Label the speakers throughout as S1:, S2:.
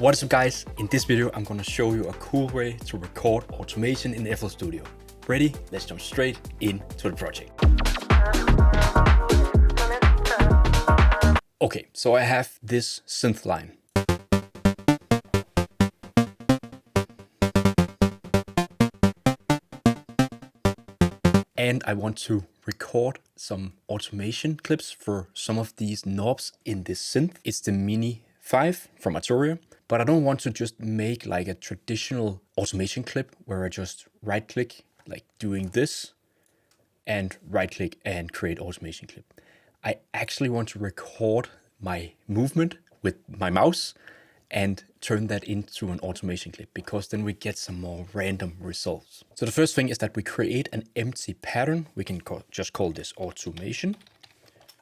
S1: What's up guys? In this video I'm gonna show you a cool way to record automation in FL Studio. Ready? Let's jump straight into the project. Okay, so I have this synth line. And I want to record some automation clips for some of these knobs in this synth. It's the Mini 5 from Arturia, but I don't want to just make like a traditional automation clip where I just right click like doing this and right click and create automation clip. I actually want to record my movement with my mouse and turn that into an automation clip, because then we get some more random results. So the first thing is that we create an empty pattern. We can just call this automation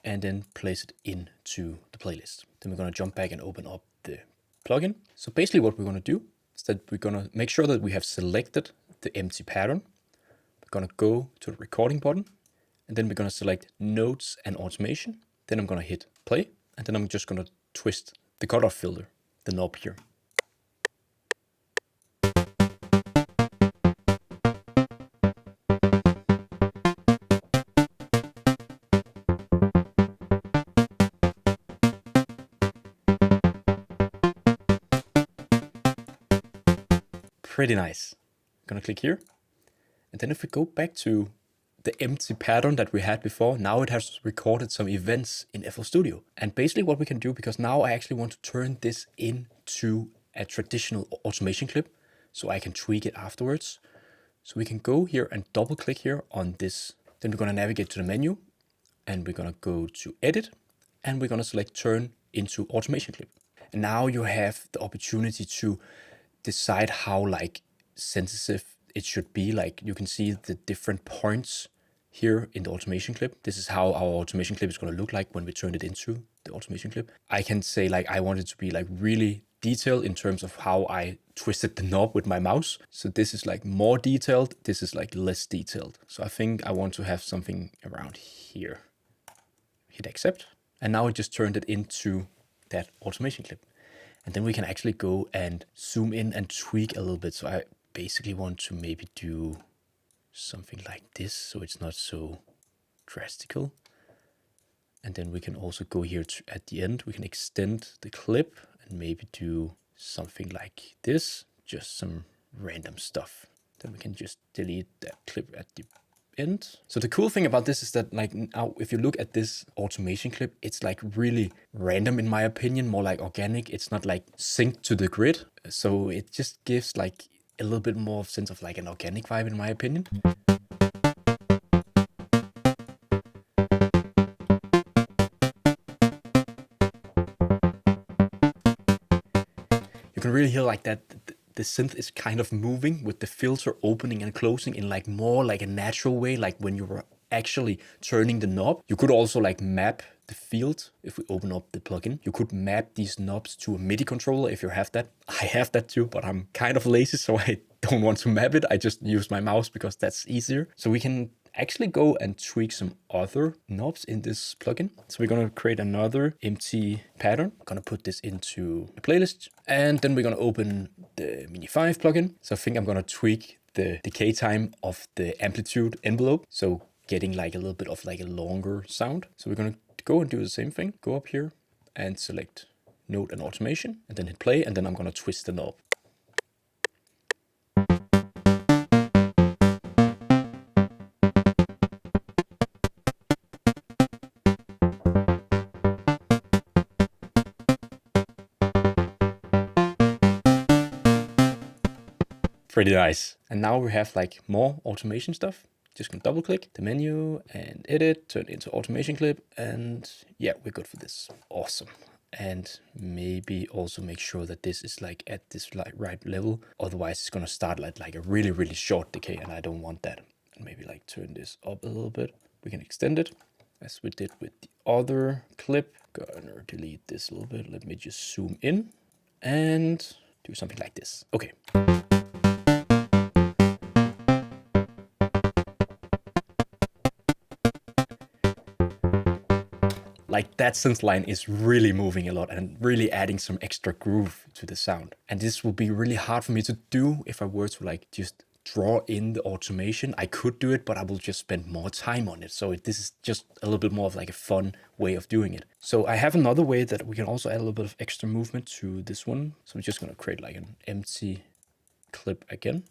S1: and then place it into the playlist. Then we're gonna jump back and open up the plugin. So basically what we're gonna do is that we're gonna make sure that we have selected the empty pattern. We're gonna go to the recording button and then we're gonna select nodes and automation. Then I'm gonna hit play and then I'm just gonna twist the cutoff filter, the knob here. Pretty nice. I'm gonna click here. And then if we go back to the empty pattern that we had before, now it has recorded some events in FL Studio. And basically what we can do, because now I actually want to turn this into a traditional automation clip so I can tweak it afterwards. So we can go here and double click here on this. Then we're gonna navigate to the menu and we're gonna go to edit and we're gonna select turn into automation clip. And now you have the opportunity to decide how like sensitive it should be. Like you can see the different points here in the automation clip. This is how our automation clip is going to look like when we turn it into the automation clip. I can say like I want it to be like really detailed in terms of how I twisted the knob with my mouse. So this is like more detailed, this is like less detailed. So I think I want to have something around here. Hit accept. And now it just turned it into that automation clip. And then we can actually go and zoom in and tweak a little bit. So I basically want to maybe do something like this so it's not so drastical. And then we can also go here to, at the end, we can extend the clip and maybe do something like this, just some random stuff. Then we can just delete that clip at the end. So the cool thing about this is that like now if you look at this automation clip, it's like really random in my opinion, more like organic. It's not like synced to the grid. So it just gives like a little bit more sense of like an organic vibe in my opinion. You can really hear like that the synth is kind of moving with the filter opening and closing in like more like a natural way, like when you were actually turning the knob. You could also like map the field. If we open up the plugin, you could map these knobs to a MIDI controller if you have that. I have that too, but I'm kind of lazy, so I don't want to map it. I just use my mouse because that's easier. So we can actually go and tweak some other knobs in this plugin. So we're gonna create another empty pattern. I'm gonna put this into a playlist, and then we're gonna open the Mini 5 plugin. So I think I'm gonna tweak the decay time of the amplitude envelope. So getting like a little bit of like a longer sound. So we're gonna go and do the same thing. Go up here and select node and automation and then hit play, and then I'm gonna twist the knob. Pretty nice. And now we have like more automation stuff. Just gonna double click the menu and edit, turn it into automation clip, and yeah, we're good for this. Awesome. And maybe also make sure that this is like at this like right level. Otherwise it's gonna start like a really, really short decay, and I don't want that. And maybe like turn this up a little bit. We can extend it as we did with the other clip. Gonna delete this a little bit. Let me just zoom in and do something like this. Okay. Like that synth line is really moving a lot and really adding some extra groove to the sound. And this will be really hard for me to do if I were to like just draw in the automation. I could do it, but I will just spend more time on it. So this is just a little bit more of like a fun way of doing it. So I have another way that we can also add a little bit of extra movement to this one. So I'm just going to create like an empty clip again,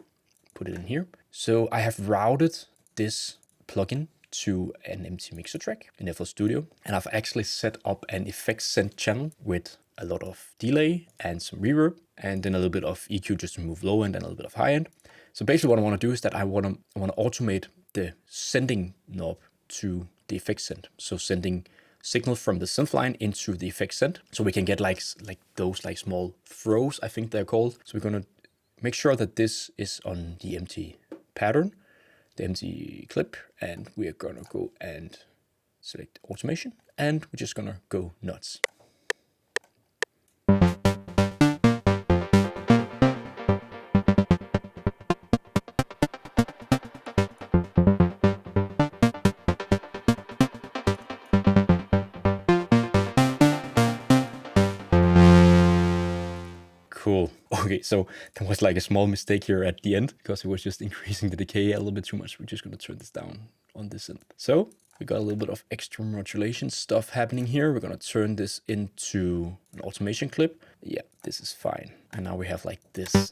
S1: put it in here. So I have routed this plugin to an empty mixer track in FL Studio, and I've actually set up an effects send channel with a lot of delay and some reverb, and then a little bit of EQ just to move low end and a little bit of high end. So basically what I want to do is that I want to automate the sending knob to the effects send. So sending signal from the synth line into the effects send, so we can get like those like small throws, I think they're called. So we're going to make sure that this is on the empty pattern, the empty clip, and we are going to go and select automation, and we're just going to go nuts. Cool. Okay, so there was like a small mistake here at the end because it was just increasing the decay a little bit too much. We're just going to turn this down on this end. So we got a little bit of extra modulation stuff happening here. We're going to turn this into an automation clip. Yeah, this is fine. And now we have like this.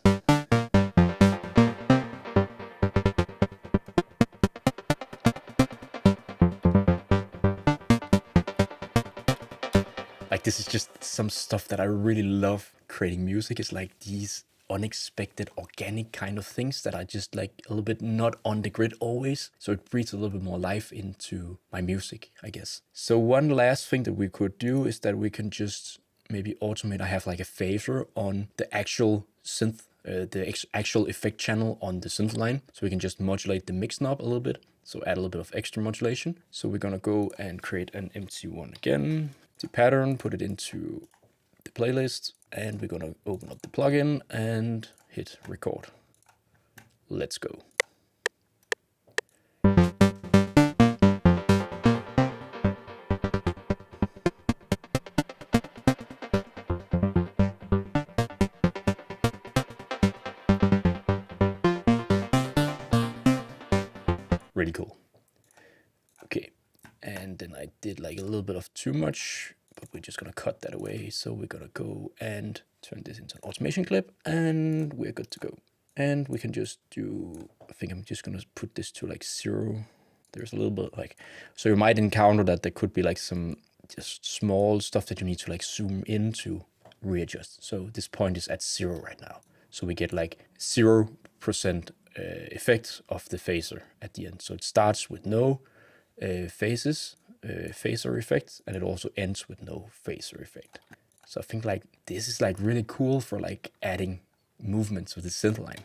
S1: Like this is just some stuff that I really love creating music. It's like these unexpected organic kind of things that are just like a little bit not on the grid always. So it breathes a little bit more life into my music, I guess. So one last thing that we could do is that we can just maybe automate. I have like a phaser on the actual synth, the actual effect channel on the synth line. So we can just modulate the mix knob a little bit. So add a little bit of extra modulation. So we're gonna go and create an empty one again. The pattern, put it into the playlist, and we're gonna open up the plugin and hit record. Let's go. Really cool. Okay, and then I did like a little bit of too much, but we're just gonna cut that away. So we're gonna go and turn this into an automation clip, and we're good to go. And we can just do, I think I'm just gonna put this to like 0. There's a little bit like, so you might encounter that there could be like some just small stuff that you need to like zoom in to readjust. So this point is at 0 right now. So we get like 0% effect of the phaser at the end. So it starts with no phaser effect, and it also ends with no phaser effect. So I think like this is like really cool for like adding movements with the synth line.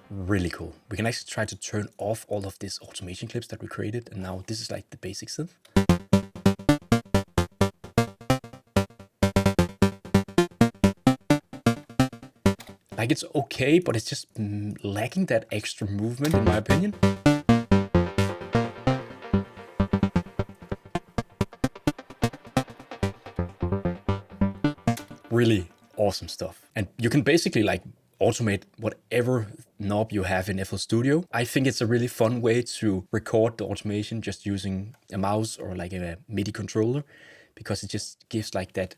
S1: Really cool. We can actually try to turn off all of these automation clips that we created, and now this is like the basic synth. Like it's okay, but it's just lacking that extra movement in my opinion. Really awesome stuff. And you can basically like automate whatever knob you have in FL Studio. I think it's a really fun way to record the automation just using a mouse or like a MIDI controller, because it just gives like that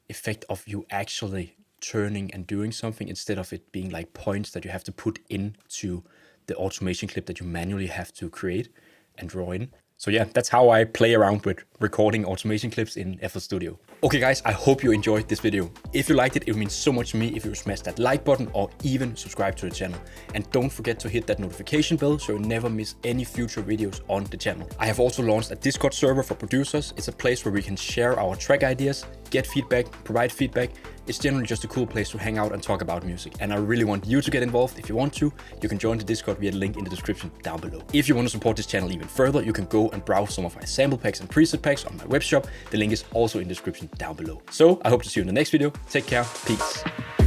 S1: effect of you actually turning and doing something instead of it being like points that you have to put into the automation clip that you manually have to create and draw in. So yeah, that's how I play around with recording automation clips in FL Studio. Okay guys, I hope you enjoyed this video. If you liked it, it would mean so much to me if you smash that like button or even subscribe to the channel. And don't forget to hit that notification bell so you never miss any future videos on the channel. I have also launched a Discord server for producers. It's a place where we can share our track ideas, get feedback, provide feedback. It's generally just a cool place to hang out and talk about music. And I really want you to get involved. If you want to, you can join the Discord via the link in the description down below. If you want to support this channel even further, you can go and browse some of my sample packs and preset packs on my web shop. The link is also in the description down below. So I hope to see you in the next video. Take care. Peace.